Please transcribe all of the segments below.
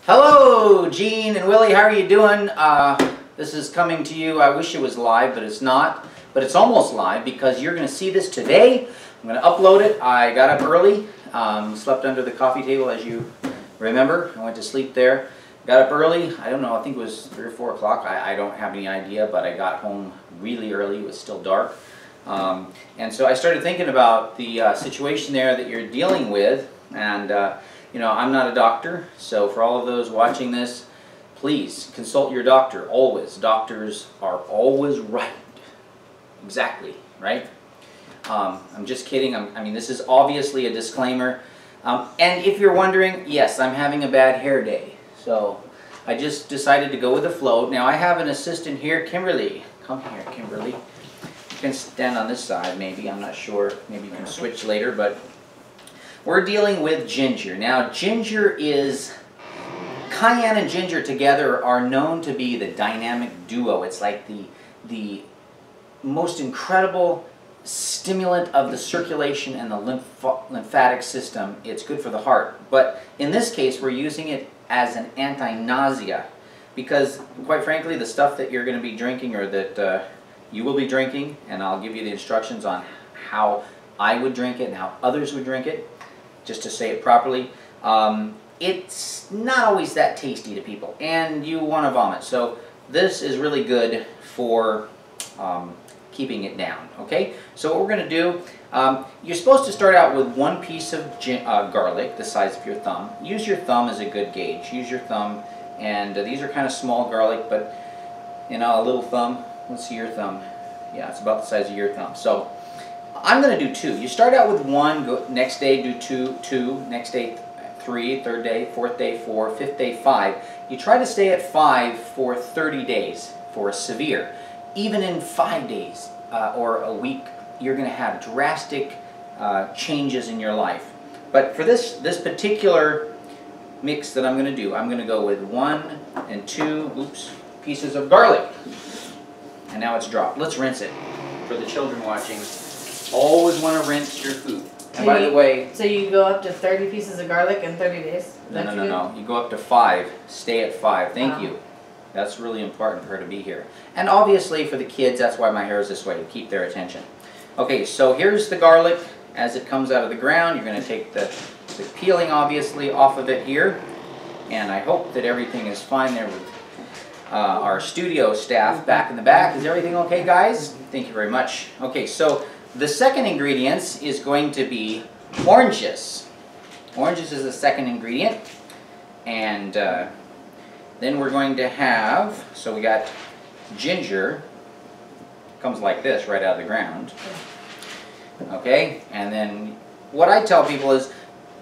Hello, Gene and Willie. How are you doing? This is coming to you. I wish it was live, but it's not. But it's almost live because you're going to see this today. I'm going to upload it. I got up early, slept under the coffee table, as you remember. I went to sleep there. Got up early. I don't know. I think it was 3 or 4 o'clock. I don't have any idea, but I got home really early. It was still dark. And so I started thinking about the situation there that you're dealing with. And you know, I'm not a doctor, so for all of those watching this, please consult your doctor, always. Doctors are always right. Exactly, right? I'm just kidding. I mean, this is obviously a disclaimer. And if you're wondering, yes, I'm having a bad hair day. So I just decided to go with the flow. Now I have an assistant here, Kimberly. Come here, Kimberly. You can stand on this side, maybe. I'm not sure. Maybe you can switch later, but we're dealing with ginger. Now, ginger is, cayenne and ginger together are known to be the dynamic duo. It's like the most incredible stimulant of the circulation and the lymphatic system. It's good for the heart. But in this case, we're using it as an anti-nausea because, quite frankly, the stuff that you're going to be drinking or that you will be drinking, and I'll give you the instructions on how I would drink it and how others would drink it, just to say it properly, it's not always that tasty to people, and you want to vomit. So this is really good for keeping it down, okay? So what we're going to do, you're supposed to start out with 1 piece of garlic, the size of your thumb. Use your thumb as a good gauge. Use your thumb, and these are kind of small garlic, but, you know, a little thumb. Let's see your thumb. Yeah, it's about the size of your thumb. So I'm going to do 2. You start out with 1, go, next day do 2, next day 3, 3rd day, 4th day 4, 5th day 5. You try to stay at 5 for 30 days for a severe. Even in 5 days or a week, you're going to have drastic changes in your life. But for this particular mix that I'm going to do, I'm going to go with 1 and 2 pieces of garlic. And now it's dropped. Let's rinse it for the children watching. Always want to rinse your food. And by the way... So you go up to 30 pieces of garlic in 30 days? No. You go up to 5. Stay at 5. Thank you. That's really important for her to be here. And obviously for the kids, that's why my hair is this way, to keep their attention. Okay, so here's the garlic as it comes out of the ground. You're going to take the peeling, obviously, off of it here. And I hope that everything is fine there with our studio staff back in the back. Is everything okay, guys? Thank you very much. Okay, so the second ingredient is going to be oranges. Oranges is the second ingredient. And then we're going to have, so we got ginger, comes like this right out of the ground. Okay, and then what I tell people is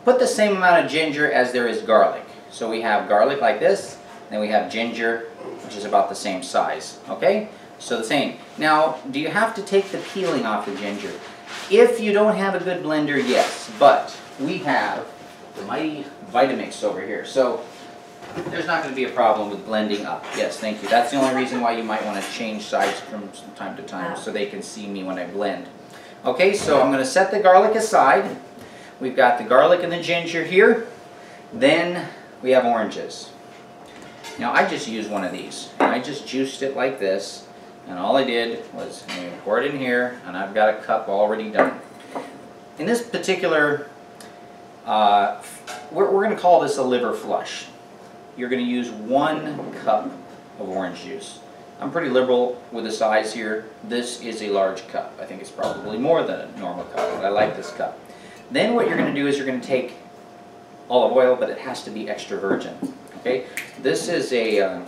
put the same amount of ginger as there is garlic. So we have garlic like this, then we have ginger, which is about the same size. Okay, so the same. Now, do you have to take the peeling off the ginger? If you don't have a good blender, yes, but we have the mighty Vitamix over here. So there's not going to be a problem with blending up. Yes, thank you. That's the only reason why you might want to change sides from time to time so they can see me when I blend. Okay, so I'm going to set the garlic aside. We've got the garlic and the ginger here. Then we have oranges. Now I just used one of these. I just juiced it like this. And all I did was pour it in here, and I've got a cup already done. In this particular, we're going to call this a liver flush. You're going to use 1 cup of orange juice. I'm pretty liberal with the size here. This is a large cup. I think it's probably more than a normal cup, but I like this cup. Then what you're going to do is you're going to take olive oil, but it has to be extra virgin. Okay? This is I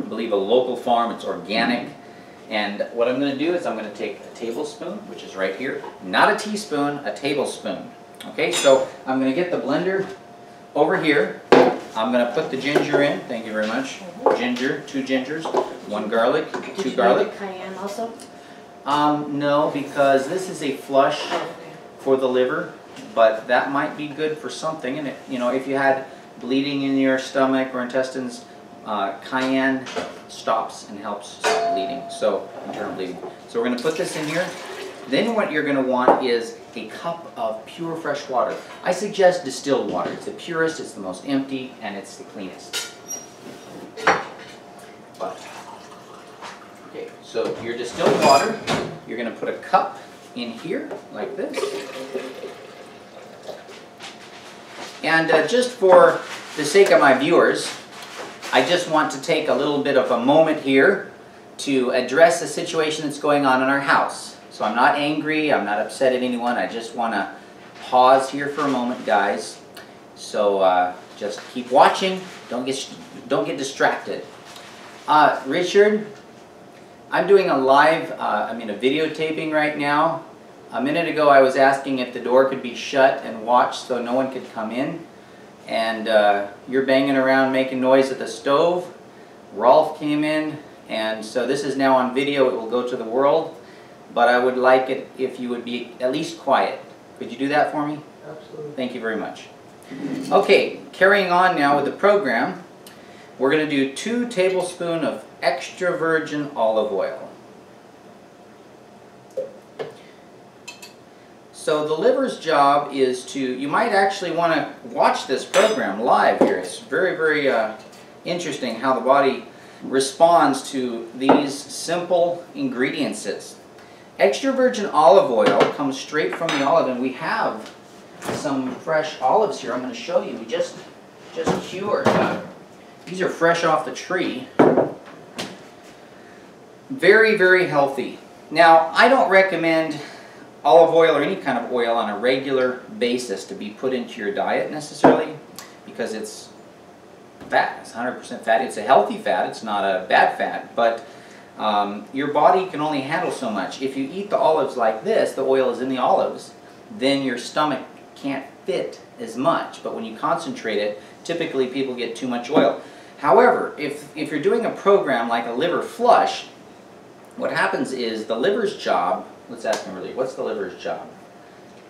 believe a local farm. It's organic. And what I'm going to do is I'm going to take a tablespoon, which is right here. Not a teaspoon, a tablespoon. Okay, so I'm going to get the blender over here. I'm going to put the ginger in. Thank you very much. Ginger, 2 gingers, 1 garlic, 2 garlic. Did you do cayenne also? No, because this is a flush for the liver, but that might be good for something. And you know, if you had bleeding in your stomach or intestines, cayenne stops and helps stop bleeding, so internal bleeding. So we're going to put this in here. Then what you're going to want is a cup of pure fresh water. I suggest distilled water. It's the purest, it's the most empty, and it's the cleanest. But, okay, so your distilled water, you're going to put a cup in here, like this. And just for the sake of my viewers, I just want to take a little bit of a moment here to address a situation that's going on in our house. So I'm not angry, I'm not upset at anyone, I just want to pause here for a moment, guys. So just keep watching, don't get distracted. Richard, I'm doing a live, a videotaping right now. A minute ago I was asking if the door could be shut and watched so no one could come in. And you're banging around making noise at the stove. Rolf came in, and so this is now on video. It will go to the world. But I would like it if you would be at least quiet. Could you do that for me? Absolutely. Thank you very much. Okay, carrying on now with the program. We're going to do 2 tablespoons of extra virgin olive oil. So the liver's job is to, you might actually want to watch this program live here. It's very, very interesting how the body responds to these simple ingredients. Extra virgin olive oil comes straight from the olive, and we have some fresh olives here. I'm going to show you. We just cured. These are fresh off the tree. Very, very healthy. Now, I don't recommend olive oil or any kind of oil on a regular basis to be put into your diet necessarily, because it's fat. It's 100% fat. It's a healthy fat. It's not a bad fat, but your body can only handle so much. If you eat the olives like this, the oil is in the olives, then your stomach can't fit as much. But when you concentrate it, typically people get too much oil. However, if you're doing a program like a liver flush, what happens is the liver's job, let's ask him really, what's the liver's job?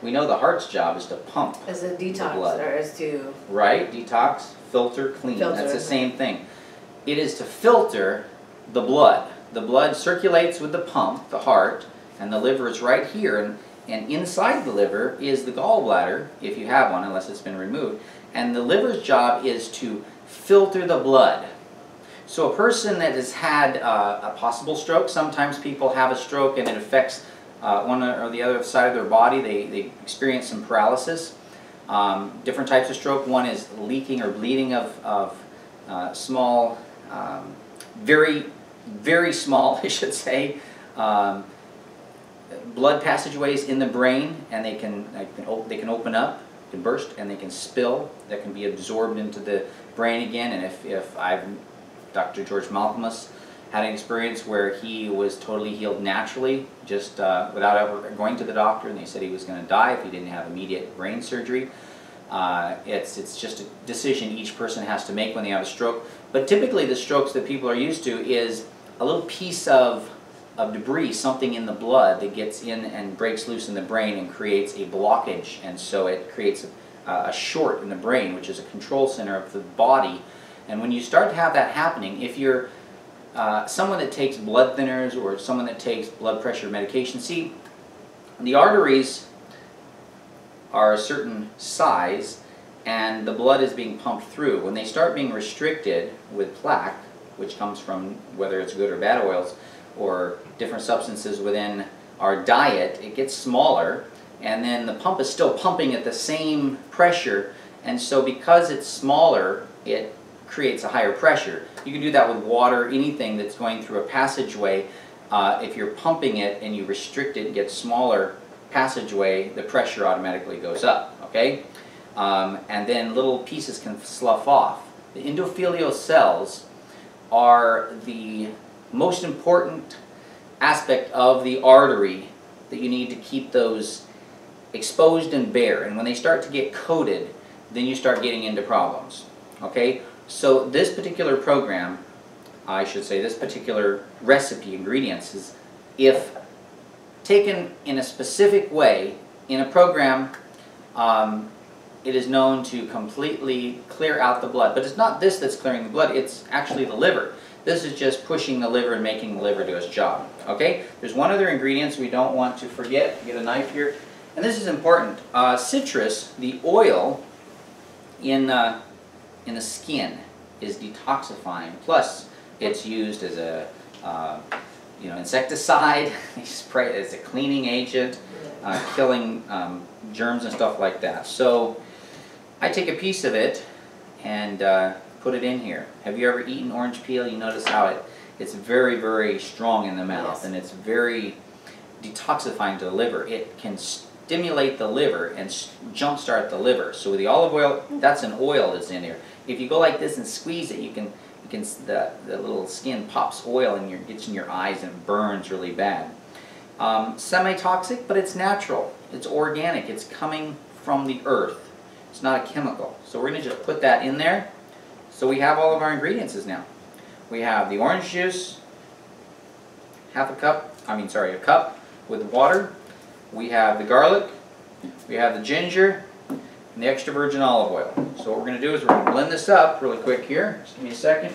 We know the heart's job is to pump As a detox, the blood. or as to... Right, detox, filter, clean. Filter, That's the same thing. It is to filter the blood. The blood circulates with the pump, the heart, and the liver is right here. And inside the liver is the gallbladder, if you have one, unless it's been removed. And the liver's job is to filter the blood. So a person that has had a possible stroke, sometimes people have a stroke and it affects one or the other side of their body. They experience some paralysis. Different types of stroke. One is leaking or bleeding of small, very, very small, I should say, blood passageways in the brain, and they can open up, can burst, and they can spill. That can be absorbed into the brain again. And if Dr. George Malcolmus had an experience where he was totally healed naturally, just without ever going to the doctor, and they said he was going to die if he didn't have immediate brain surgery. It's just a decision each person has to make when they have a stroke. But typically the strokes that people are used to is a little piece of debris, something in the blood that gets in and breaks loose in the brain and creates a blockage, and so it creates a short in the brain, which is a control center of the body. And when you start to have that happening, if you're someone that takes blood thinners or someone that takes blood pressure medication, see, the arteries are a certain size and the blood is being pumped through. When they start being restricted with plaque, which comes from whether it's good or bad oils or different substances within our diet, it gets smaller, and then the pump is still pumping at the same pressure, and so because it's smaller, it creates a higher pressure. You can do that with water, anything that's going through a passageway. If you're pumping it and you restrict it, gets smaller passageway, the pressure automatically goes up, okay? And then little pieces can slough off. The endothelial cells are the most important aspect of the artery that you need to keep those exposed and bare. And when they start to get coated, then you start getting into problems, okay? So this particular program, I should say, this particular recipe, ingredients, is if taken in a specific way in a program, it is known to completely clear out the blood. But it's not this that's clearing the blood, it's actually the liver. This is just pushing the liver and making the liver do its job. Okay? There's one other ingredient we don't want to forget. Get a knife here. And this is important. Citrus, the oil in the skin is detoxifying. Plus, it's used as a insecticide. They spray it as a cleaning agent, killing germs and stuff like that. So I take a piece of it and put it in here. Have you ever eaten orange peel? You notice how it's very, very strong in the mouth, yes. And it's very detoxifying to the liver. It can stimulate the liver and jumpstart the liver. So with the olive oil, that's an oil that's in here. If you go like this and squeeze it, the little skin pops oil and gets in your eyes and burns really bad. Semi-toxic, but it's natural. It's organic. It's coming from the earth. It's not a chemical. So we're going to just put that in there. So we have all of our ingredients now. We have the orange juice, a cup with water. We have the garlic. We have the ginger and the extra virgin olive oil. So what we're going to do is we're going to blend this up really quick here. Just give me a second.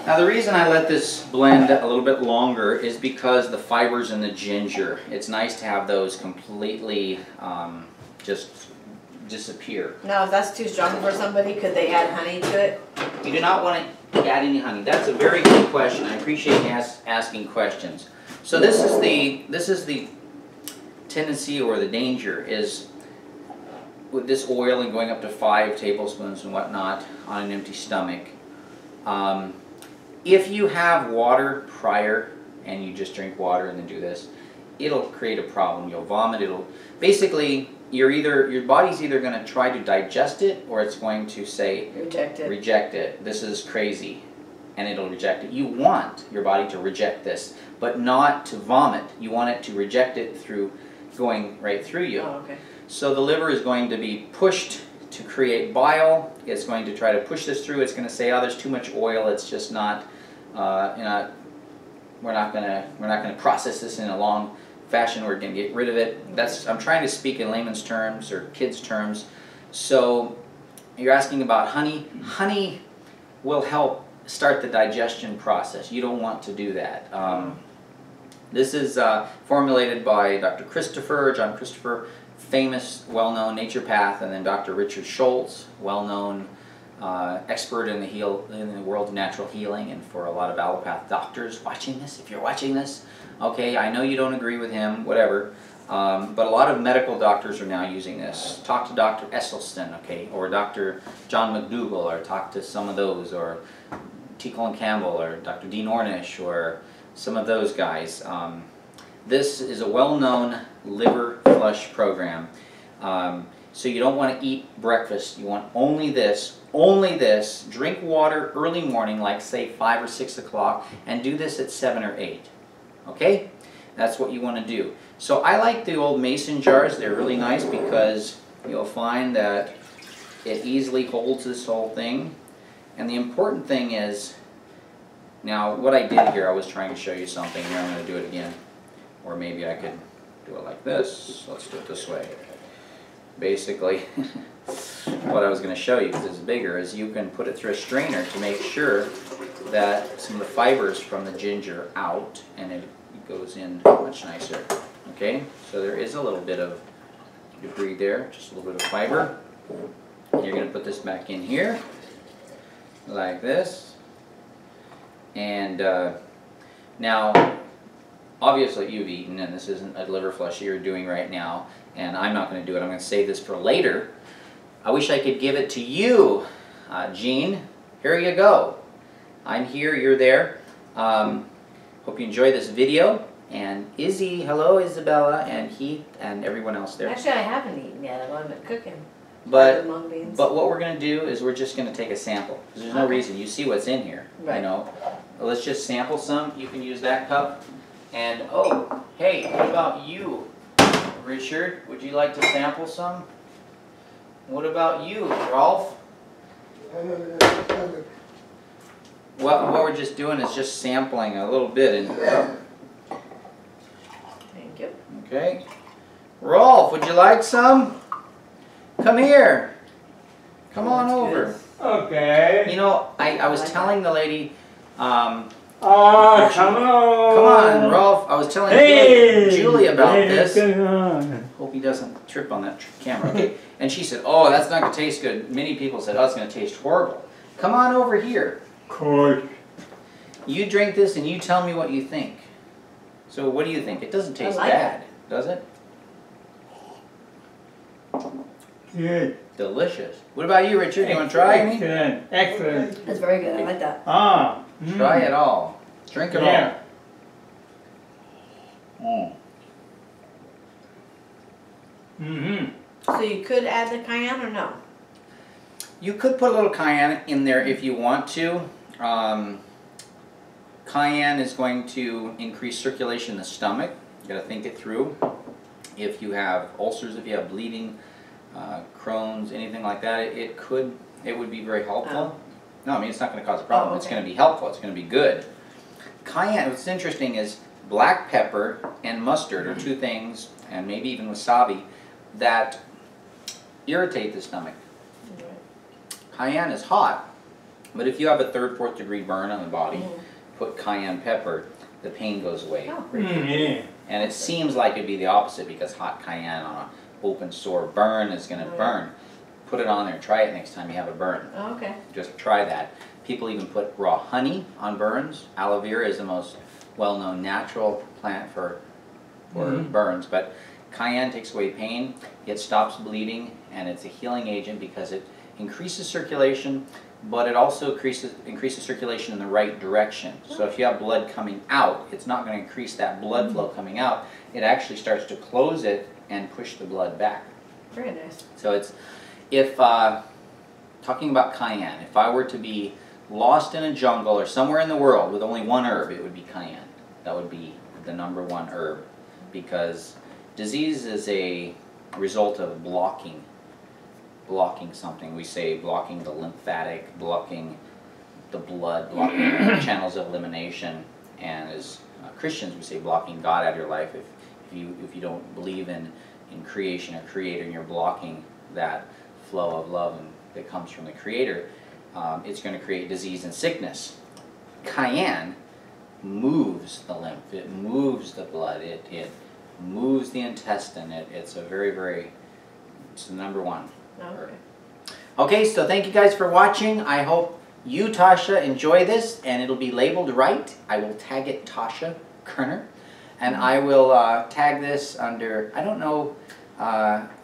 Now the reason I let this blend a little bit longer is because the fibers in the ginger, it's nice to have those completely just disappear. Now if that's too strong for somebody, could they add honey to it? You do not want to add any honey. That's a very good question. I appreciate asking questions. So this is the tendency or the danger is with this oil and going up to 5 tablespoons and whatnot on an empty stomach. If you have water prior and you just drink water and then do this, it'll create a problem. You'll vomit. Basically your body's either going to try to digest it or it's going to say reject it. This is crazy, and it'll reject it. You want your body to reject this, but not to vomit. You want it to reject it through going right through you. Oh, okay. So the liver is going to be pushed to create bile. It's going to try to push this through. It's going to say, oh, there's too much oil. It's just not, we're not going to process this in a long fashion. We're going to get rid of it. I'm trying to speak in layman's terms or kids' terms. So you're asking about honey. Honey will help start the digestion process. You don't want to do that. This is formulated by Dr. John Christopher, famous, well-known naturopath, and then Dr. Richard Schultz, well-known expert in the world of natural healing, and for a lot of allopath doctors watching this, if you're watching this, okay, I know you don't agree with him, whatever, but a lot of medical doctors are now using this. Talk to Dr. Esselstyn, okay, or Dr. John McDougall, or talk to some of those, or T. Colin Campbell, or Dr. Dean Ornish, or some of those guys. This is a well-known liver flush program. So you don't want to eat breakfast. You want only this, drink water early morning, like say 5 or 6 o'clock, and do this at 7 or 8. Okay? That's what you want to do. So I like the old mason jars. They're really nice because you'll find that it easily holds this whole thing. And the important thing is, now what I did here, I was trying to show you something. Here I'm going to do it again. Or maybe I could do it like this. Let's do it this way. Basically, what I was going to show you, because it's bigger, is you can put it through a strainer to make sure that some of the fibers from the ginger out, and it goes in much nicer. Okay, so there is a little bit of debris there, just a little bit of fiber. You're going to put this back in here, like this. And now, obviously you've eaten, and this isn't a liver flush you're doing right now, and I'm not going to do it. I'm going to save this for later. I wish I could give it to you, Gene. Here you go. I'm here, you're there. Hope you enjoy this video. And Izzy, hello Isabella, and Heath, and everyone else there. Actually, I haven't eaten yet. I'm cooking. But what we're going to do is we're just going to take a sample. Because there's no reason. You see what's in here. Right. You know. Let's just sample some. You can use that cup. And oh, hey, what about you, Richard? Would you like to sample some? What about you, Rolf? What we're just doing is just sampling a little bit. And Thank you. okay. Rolf, would you like some? Come here. Come on over. Okay. You know, I was telling the lady, Come on. come on, Rolf. I was telling Julie about this. Hope he doesn't trip on that camera. Okay. And she said, oh, that's not going to taste good. Many people said, oh, it's going to taste horrible. Come on over here. Course. You drink this and you tell me what you think. So what do you think? It doesn't taste bad, does it? Good. Delicious. What about you, Richard? You want to try any? Excellent. Excellent. That's very good. I like that. Ah. Try it all. Drink it Yeah. all. Mm-hmm. So you could add the cayenne or no? You could put a little cayenne in there if you want to. Cayenne is going to increase circulation in the stomach. You got to think it through. If you have ulcers, if you have bleeding, Crohn's, anything like that, it would be very helpful. Oh. No, I mean it's not going to cause a problem. Oh, okay. It's going to be helpful. It's going to be good. Cayenne. What's interesting is black pepper and mustard are two things, and maybe even wasabi, that irritate the stomach. Cayenne is hot, but if you have a 3rd, 4th degree burn on the body, put cayenne pepper, the pain goes away. Oh. Yeah. And it seems like it'd be the opposite because hot cayenne on an open sore burn is going to burn. Put it on there. Try it next time you have a burn. Oh, okay. Just try that. People even put raw honey on burns. Aloe vera is the most well-known natural plant for burns, but cayenne takes away pain, it stops bleeding, and it's a healing agent because it increases circulation, but it also increases circulation in the right direction. So if you have blood coming out, it's not going to increase that blood flow coming out. It actually starts to close it and push the blood back. Very nice. So it's, if, talking about cayenne, if I were to be lost in a jungle or somewhere in the world with only one herb, it would be cayenne. That would be the #1 herb, because disease is a result of blocking something. We say blocking the lymphatic, blocking the blood, blocking channels of elimination, and as Christians we say blocking God out of your life. If you don't believe in creation or creator and you're blocking that flow of love that comes from the creator, it's going to create disease and sickness. Cayenne moves the lymph, it moves the blood, it moves the intestine. It's a it's the #1. Okay. Okay, so thank you guys for watching. I hope you, Tasha, enjoy this, and it'll be labeled right. I will tag it Tasha Kerner, and I will tag this under, I don't know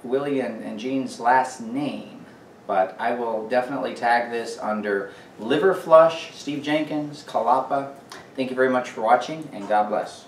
Willie and Jean's last name, but I will definitely tag this under Liver Flush, Steve Jenkins, Kolapa. Thank you very much for watching, and God bless.